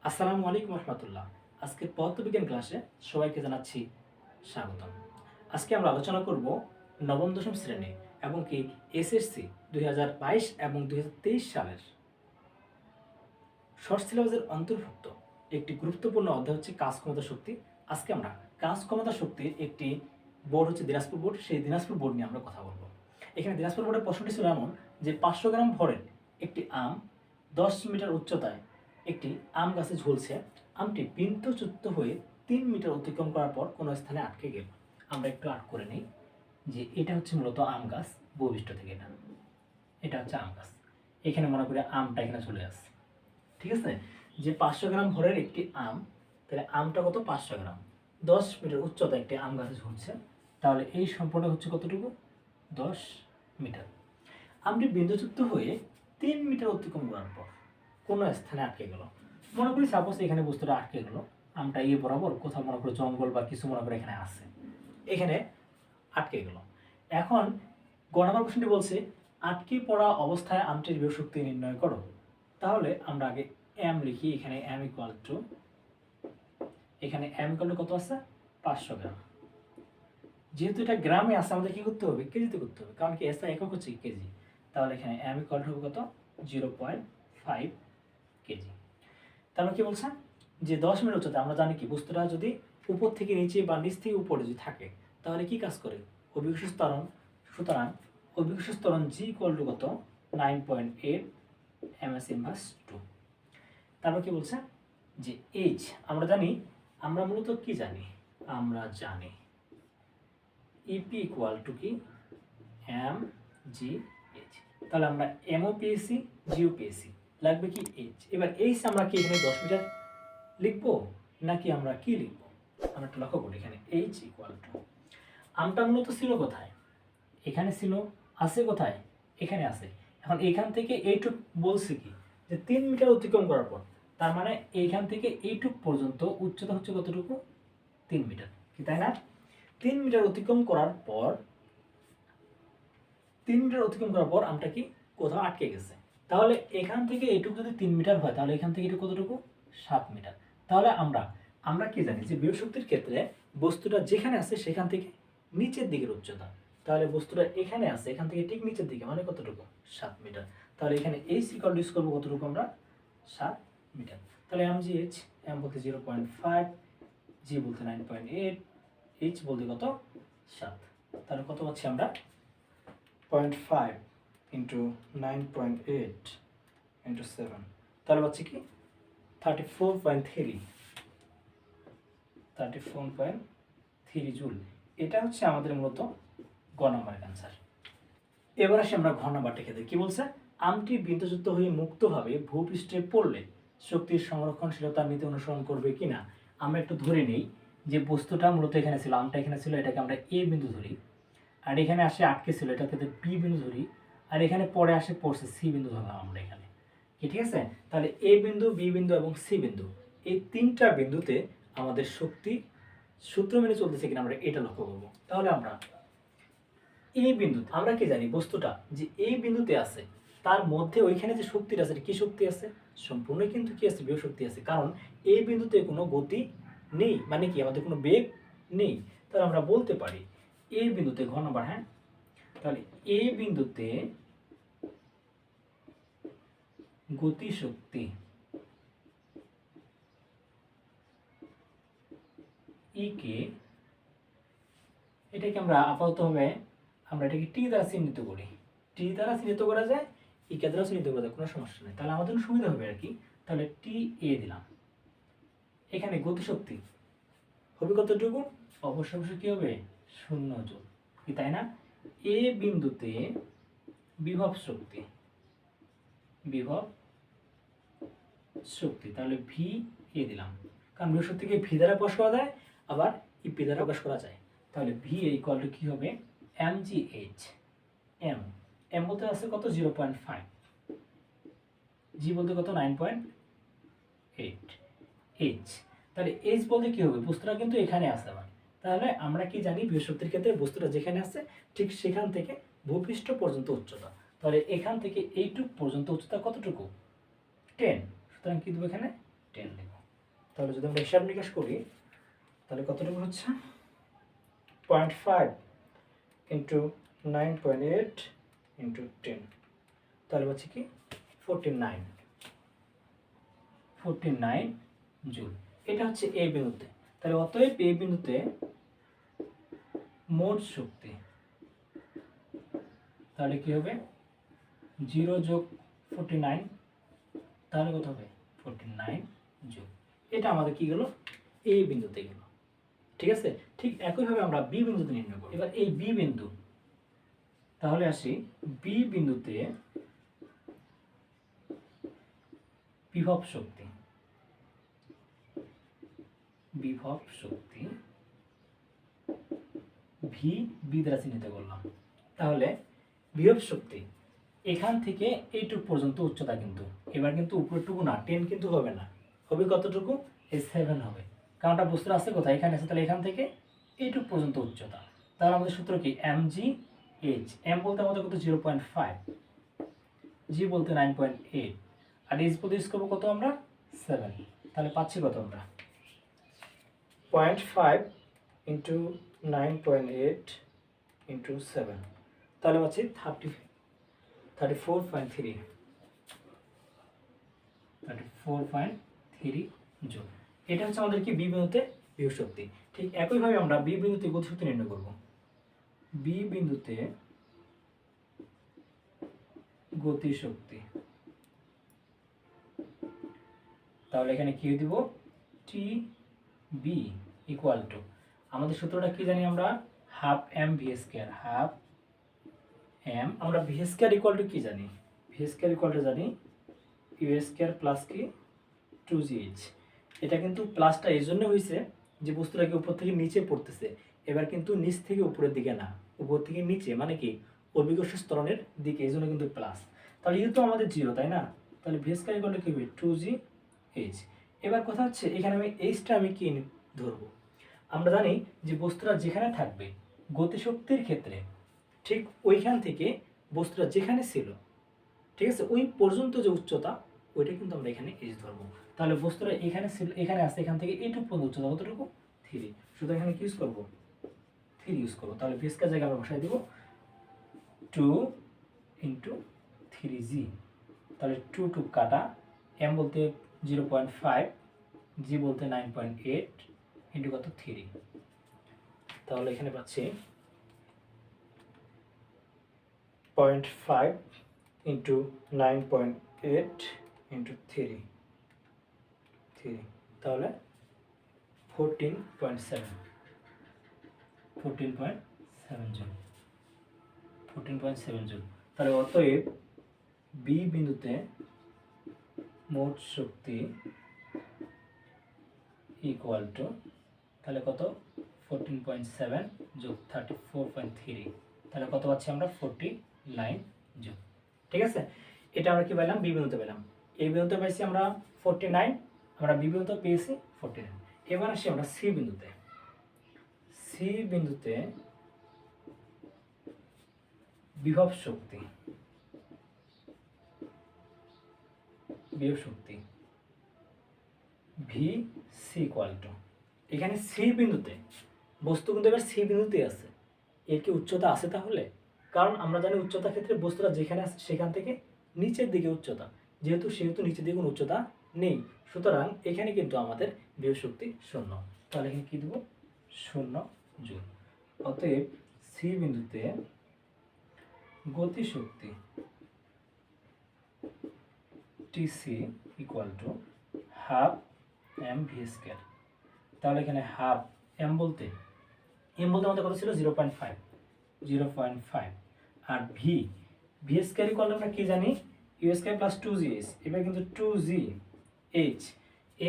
আসসালামু আলাইকুম রহমতুল্লাহ। আজকের পদার্থবিজ্ঞান ক্লাসে সবাইকে জানাচ্ছি স্বাগতম। আজকে আমরা আলোচনা করব নবম দশম শ্রেণী এবং কি এসএসসি 2022 এবং 2023 সালের শর্ট সিলেবাসের অন্তর্ভুক্ত একটি গুরুত্বপূর্ণ অধ্যায় হচ্ছে কাজ ক্ষমতা শক্তি। আজকে আমরা কাজ ক্ষমতা শক্তির একটি বোর্ড হচ্ছে দিনাজপুর বোর্ড, সেই দিনাজপুর বোর্ড নিয়ে আমরা কথা বলবো। এখানে দিনাজপুর বোর্ডের প্রশ্নটি ছিল এমন যে 500 গ্রাম ভরের একটি আম 10 মিটার উচ্চতায় একটি আম গাছে ঝুলছে। আমটি বিন্দুচ্যুত হয়ে 3 মিটার অতিক্রম করার পর কোনো স্থানে আটকে গেল। আমরা একটু আট করে নিই যে এটা হচ্ছে মূলত আম গাছ, ভূপৃষ্ঠ থেকে এটা হচ্ছে আম গাছ। এখানে মনে করি আমটা এখানে চলে আসছে, ঠিক আছে। যে 500 গ্রাম ভরের একটি আম, তাহলে আমটা কত? 500 গ্রাম, 10 মিটার উচ্চতা একটি আম গাছে ঝুলছে। তাহলে এই সম্পূর্ণ হচ্ছে কতটুকু? 10 মিটার। আমটি বিন্দুচ্যুত হয়ে 3 মিটার অতিক্রম করার পর কোনো স্থানে আটকে গেল। মনে করি সাপোজ এখানে বস্তুটা আটকে গেল, আমটা বরাবর কোথাও মনে করো জঙ্গল বা কিছু মনে করে এখানে আছে, এখানে আটকে গেল। এখন গণনা প্রশ্নটি বলছে আটকে পড়া অবস্থায় আমটির বিভব শক্তি নির্ণয় করো। তাহলে আমরা আগে এম লিখি। এখানে এম ইকুয়াল টু কত আছে? 500 গ্রাম। যেহেতু এটা গ্রামে আছে, আমাদের কি করতে হবে? কেজিতে করতে হবে, কারণ কি এসআই একক হচ্ছে কেজি। তাহলে এখানে এম ইকুয়াল টু কত? 0.5 কেজি। তারপর কি বলছে যে 10 মিটার উচ্চতা। আমরা জানি কি বস্তুটা যদি উপর থেকে নিচে বা নিচ থেকে উপরে যদি থাকে তাহলে কি কাজ করে? অভিকর্ষ ত্বরণ। সুতরাং অভিকর্ষ ত্বরণ জি ইকুয়াল টু কত? 9.8 ms ইনভার্স 2। তারপর কি বলছে যে এইচ আমরা জানি, আমরা মূলত কি জানি? আমরা জানি ইপি ইকুয়াল টু কি? M g h. তাহলে আমরা এমও পেয়েছি, জিও পেয়েছি, লাগবে কি? এইচ। এবার এইচ আমরা কি এখানে 10 মিটার লিখবো নাকি আমরা কি লিখবো? আমরা একটু লক্ষ্য করি। এখানে এইচ ইকুয়াল টু, আমটা মূলত ছিল কোথায়? এখানে ছিল। আছে কোথায়? এখানে আছে। এখন এখান থেকে এইটুক বলছে কি যে 3 মিটার অতিক্রম করার পর, তার মানে এইখান থেকে এইটুক পর্যন্ত উচ্চতা হচ্ছে কতটুকু? 3 মিটার, কি তাই না? 3 মিটার অতিক্রম করার পর আমটা কি কোথাও আটকে গেছে। তাহলে এখান থেকে এইটুকু যদি 3 মিটার হয় তাহলে এখান থেকে এটা কতটুকু? 7 মিটার। তাহলে আমরা কি জানি যে বিভব শক্তির ক্ষেত্রে বস্তুটা যেখানে আছে সেখান থেকে নিচের দিকের উচ্চতা। তাহলে বস্তুটা এখানে আছে, এখান থেকে ঠিক নিচের দিকে, মানে কতটুকু? 7 মিটার। তাহলে এখানে এইচ ইকুয়াল টু ইউজ করবো কতটুকু আমরা? 7 মিটার। তাহলে এম জি এইচ, এম বলতে 0.5, জি বলতে 9.8, এইচ বলতে কত? 7। তাহলে কত পাচ্ছি আমরা? 0.5 ইন্টু 9.8 ইন্টু 7, তাহলে পাচ্ছি কি? 34.3 জুল। এটা হচ্ছে আমাদের মূলত গ নম্বরের অ্যান্সার। এবার আসি আমরা ঘ নাম্বারটা খেতে। কি বলছে? আমটি বিন্দুযুক্ত হয়ে মুক্তভাবে ভূপৃষ্ঠে পড়লে শক্তির সংরক্ষণশীলতার নীতি অনুসরণ করবে কিনা। আমরা একটু ধরে নেই যে বস্তুটা মূলত এখানে ছিল, আমটা এখানে ছিল, এটাকে আমরা এ বিন্দু ধরি। আর এখানে আসে আটকে ছিল, এটাকে বি বিন্দু ধরি। আর এখানে পরে আসে পড়ছে সি বিন্দু ধরলাম আমরা এখানে, ঠিক আছে। তাহলে এ বিন্দু, বি বিন্দু এবং সি বিন্দু, এই তিনটা বিন্দুতে আমাদের শক্তি সূত্র মেনে চলতেছে কিনা আমরা এটা লক্ষ্য করবো। তাহলে আমরা এই বিন্দুতে আমরা কি জানি বস্তুটা যে এই বিন্দুতে আছে, তার মধ্যে ওইখানে যে শক্তিটা আছে, কি শক্তি আছে? সম্পূর্ণ কিন্তু কি আছে? বিভব শক্তি আছে, কারণ এই বিন্দুতে কোনো গতি নেই, মানে কি আমাদের কোনো বেগ নেই। তাহলে আমরা বলতে পারি এই বিন্দুতে, ঘ নম্বর, হ্যাঁ, তাহলে এই বিন্দুতে গতি শক্তি কে, এটাকে আমরা আপাতত হবে আমরা এটাকে টি দ্বারা চিহ্নিত করি। টি দ্বারা চিহ্নিত করা যায়, কে দ্বারা চিহ্নিত করা যায়, কোনো সমস্যা নেই। তাহলে আমাদের সুবিধা হবে আর কি। তাহলে টি এ দিলাম। এখানে গতিশক্তি হবে কতটুকু? অবশ্যই কি হবে? 0 জুল, কি তাই না? এ বিন্দুতে বিভব শক্তি, তাহলে ভি এ দিলাম, কারণ বিভব শক্তিকে ভি দ্বারা প্রকাশ করা যায়, আবার ইপি দ্বারা প্রকাশ করা যায়। তাহলে ভি ইকুয়াল টু কি হবে? M g H. এম বলতে আছে কত? 0.5, জি বলতে কত? 9.8, এইচ। তাহলে এইচ বলতে কি হবে? বস্তুটা কিন্তু এখানে আছে আবার। তাহলে আমরা কি জানি বিভব শক্তির ক্ষেত্রে বস্তুটা যেখানে আছে ঠিক সেখান থেকে ভূপৃষ্ঠ পর্যন্ত উচ্চতা। তাহলে এখান থেকে এইটুক পর্যন্ত উচ্চতা কতটুকু? 10। সুতরাং কি দেবো এখানে? 10 দেবো। তাহলে যদি আমরা হিসাব নিকাশ করি তাহলে কতটুকু হচ্ছে 0.5 ইন্টু 9.8 ইন্টু 10, তাহলে হচ্ছে কি 49 জুল। এটা হচ্ছে এই বিন্দুতে। তাহলে অতএব এই বিন্দুতে মোট শক্তি তাহলে কি হবে 0 যোগ 49, তাহলে কত হবে 49 জুল। এটা আমাদের কি গেল এই বিন্দুতে গেল। ঠিক আছে, ঠিক একইভাবে আমরা বি বিন্দুতে নির্ণয় করব। এবার এই বি বিন্দু, তাহলে আসি বি বিন্দুতে বিভব শক্তি ভি বি দ্বারা চিহ্নিত করলাম। তাহলে বিভব শক্তি এখান থেকে এইটুকু পর্যন্ত উচ্চতা, কিন্তু এবার কিন্তু উপরেরটুকু না 10 কিন্তু হবে না, হবে কতটুকু এই 7 হবে, কারণটা বুঝতে আসছে কোথায় এখানে আছে। তাহলে এখান থেকে এইটুকু পর্যন্ত উচ্চতা। তাহলে আমাদের সূত্র কি mgh, m বলতে আমাদের কত 0.5, g বলতে 9.8, আর h বলতে ইউজ করবো কত আমরা 7। তাহলে পাচ্ছি কত আমরা 0.5 ইন্টু 9.8 ইন্টু 7, তাহলে পাচ্ছি 34.3 জুল। এটা হচ্ছে আমাদের কি বি বিন্দুতে বিভব শক্তি। ঠিক একইভাবে আমরা বি বিন্দুতে গতিশক্তি নির্ণয় করব। বি বিন্দুতে গতিশক্তি, তাহলে এখানে কি দিব টি বি ইকুয়াল টু, আমাদের সূত্রটা কি জানি আমরা half M V square, half M, আমরা ভি স্কয়ার ইকুয়াল টু কি জানি, ভি স্কয়ার ইকুয়াল টু জানি ইউ স্কয়ার প্লাস কি 2gh। এটা কিন্তু প্লাসটা এই জন্য হয়েছে যে বস্তুটা কি উপর থেকে নিচে পড়তেছে, এবার কিন্তু নিচ থেকে উপরের দিকে না, উপর থেকে নিচে, মানে কি অভিকর্ষ ত্বরণের দিকে, এই জন্য কিন্তু প্লাস। তাহলে যেহেতু আমাদের 0 তাই না, তাহলে ভি স্কয়ার ইকুয়াল টু কি হবে 2gh। এবার কথা হচ্ছে এখানে আমি এইচটা আমি কি ধরবো, আমরা জানি যে বস্তুটা যেখানে থাকবে গতিশক্তির ক্ষেত্রে ঠিক ওইখান থেকে বস্তুটা যেখানে ছিল, ঠিক আছে, ওই পর্যন্ত যে উচ্চতা ওইটা কিন্তু আমরা এখানে এইচ ধরবো। তাহলে বস্তুটা এখানে ছিল, এখানে আসছে, এখান থেকে এইটুকু পর্যন্ত উচ্চতা কতটুকু 3, শুধু এখানে কি ইউজ করবো 3 ইউজ করবো। তাহলে ভেসকার জায়গায় আমরা বসাই দিব 2 ইন্টু 3g, তাহলে 2 কাটা, m বলতে 0.5, g বলতে 9.8 ইন্টু কত 3, তাহলে এখানে পাচ্ছি 0.5 ইন্টু 9.8 ইন্টু 3, তাহলে 14.7 জুল, 14.7 জুল। তাহলে অতএব বি বিন্দুতে মোট শক্তি ইকুয়াল টু, তাহলে কত 14.7 যোগ 34.3, তাহলে কত পাচ্ছি আমরা 49 জুল। ঠিক আছে, এটা আমরা কি পেলাম বি বিন্দুতে পেলাম। এই বিন্দুতে পাইছি আমরা 49, আমরা বি বিন্দুতে পেয়েছি 49। এবার আসি আমরা সি বিন্দুতে। সি বিন্দুতে বিভব শক্তি ভি সি ইকুয়াল টু, এখানে সি বিন্দুতে বস্তু কিন্তু এবার সি বিন্দুতে আছে, এর কি উচ্চতা আছে তাহলে, কারণ আমরা জানি উচ্চতা ক্ষেত্রে বস্তুটা যেখানে আছে সেখান থেকে নিচের দিকে উচ্চতা, যেহেতু নিচের দিকে কোনো উচ্চতা নেই, সুতরাং এখানে কিন্তু আমাদের বিভব শক্তি 0। তাহলে এখানে কি দেব 0 জুল। অতএব সি বিন্দুতে গতিশক্তি TC equal to half M V square. তাহলে এখানে হাফ এম বলতে আমাদের কত ছিল 0.5, আর ভি স্কয়ার ইকুয়াল টু আমরা কি জানি ইউ স্কয়ার প্লাস 2gh, এবার কিন্তু 2gh,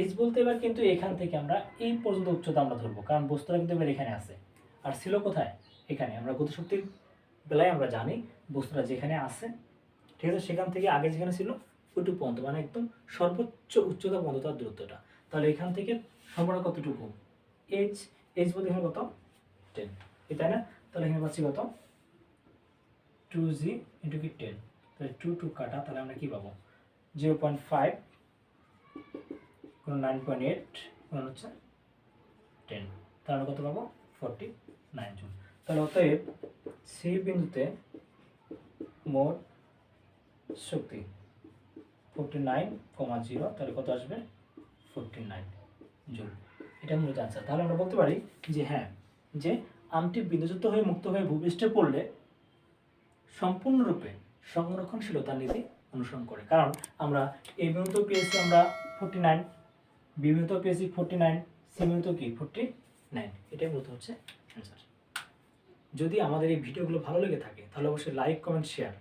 h বলতে এবার কিন্তু এখান থেকে আমরা এই পর্যন্ত উচ্চতা আমরা ধরবো, কারণ বস্তুটা কিন্তু এবার এখানে আছে, আর ছিল কোথায় এখানে। আমরা গতিশক্তির বেলায় আমরা জানি বস্তুটা যেখানে আছে, ঠিক আছে, সেখান থেকে আগে যেখানে ছিল ওইটুকু পর্যন্ত, মানে একদম সর্বোচ্চ উচ্চতা পর্যন্ত তার দূরত্বটা। তাহলে এখান থেকে সর্বদা কতটুকু h বলতে এখানে কত 10, তাই না। তাহলে এখানে পাচ্ছি কত 2g ইন্টু কি 10, তাহলে 2 কাটা, তাহলে আমরা কি পাবো 0.5 9.8 গুণন হচ্ছে 10, তাহলে কত পাবো 49 জুল। তাহলে অতএব সি বিন্দুতে মোট শক্তি 49,0, তাহলে কত আসবে 49 জুল। এটা মূলত আনসার। তাহলে আমরা বলতে পারি যে হ্যাঁ, যে আমটি বিন্দুযুক্ত হয়ে মুক্ত হয়ে ভূপৃষ্ঠে পড়লে সম্পূর্ণরূপে সংরক্ষণশীলতার নীতি অনুসরণ করে। কারণ আমরা এই বিন্দুতেও পেয়েছি আমরা 49, বি বিন্দুতেও পেয়েছি 49, সি বিন্দুতেও কি 49। এটাই মূলত হচ্ছে অ্যান্সার। যদি আমাদের এই ভিডিওগুলো ভালো লেগে থাকে তাহলে অবশ্যই like, comment, share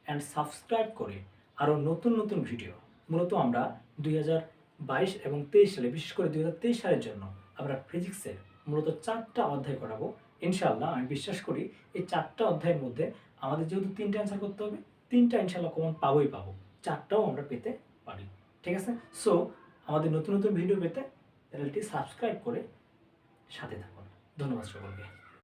and subscribe করে আরও নতুন নতুন ভিডিও, মূলত আমরা 2022 এবং 23 সালে, বিশেষ করে 2023 সালের জন্য আমরা ফিজিক্সের মূলত 4টা অধ্যায় করাবো ইনশাআল্লাহ। আমি বিশ্বাস করি এই 4টা অধ্যায়ের মধ্যে আমাদের যেহেতু 3টা অ্যান্সার করতে হবে, 3টা ইনশাআল্লাহ কমন পাবো, 4টাও আমরা পেতে পারি। ঠিক আছে? সো আমাদের নতুন নতুন ভিডিও পেতে চ্যানেলটি সাবস্ক্রাইব করে সাথে থাকুন। ধন্যবাদ সকলকে।